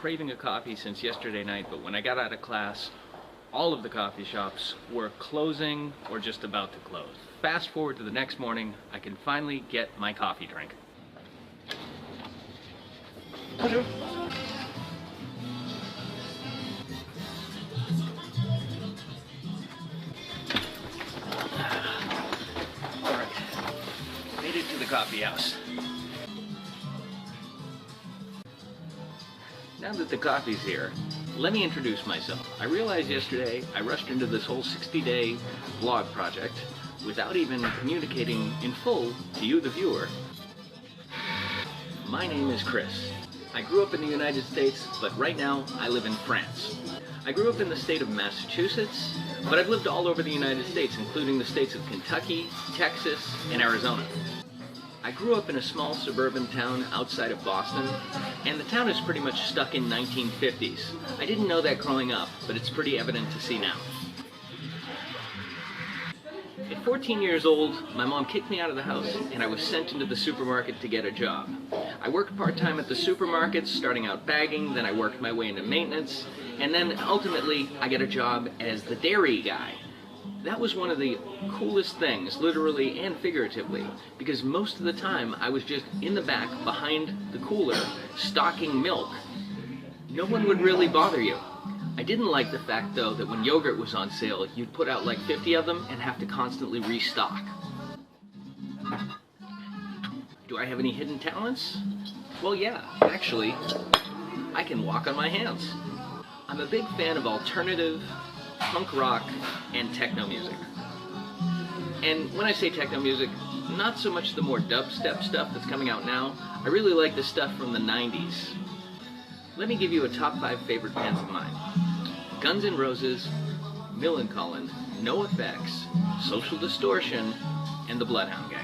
craving a coffee since yesterday night, but when I got out of class, all of the coffee shops were closing or just about to close. Fast forward to the next morning, I can finally get my coffee drink. Bonjour. All right, made it to the coffee house. Now that the coffee's here, let me introduce myself. I realized yesterday I rushed into this whole 60-day vlog project without even communicating in full to you, the viewer. My name is Chris. I grew up in the United States, but right now I live in France. I grew up in the state of Massachusetts, but I've lived all over the United States, including the states of Kentucky, Texas, and Arizona. I grew up in a small suburban town outside of Boston, and the town is pretty much stuck in 1950s. I didn't know that growing up, but it's pretty evident to see now. At 14 years old, my mom kicked me out of the house, and I was sent into the supermarket to get a job. I worked part-time at the supermarket, starting out bagging, then I worked my way into maintenance, and then ultimately I got a job as the dairy guy. That was one of the coolest things, literally and figuratively, because most of the time I was just in the back behind the cooler stocking milk. No one would really bother you. I didn't like the fact though that when yogurt was on sale, you'd put out like 50 of them and have to constantly restock. Do I have any hidden talents? Well, yeah, actually, I can walk on my hands. I'm a big fan of alternative, punk rock, and techno music. And when I say techno music, not so much the more dubstep stuff that's coming out now. I really like the stuff from the 90s. Let me give you a top 5 favorite bands of mine. Guns N' Roses, Millencolin, NoFX, Social Distortion, and the Bloodhound Gang.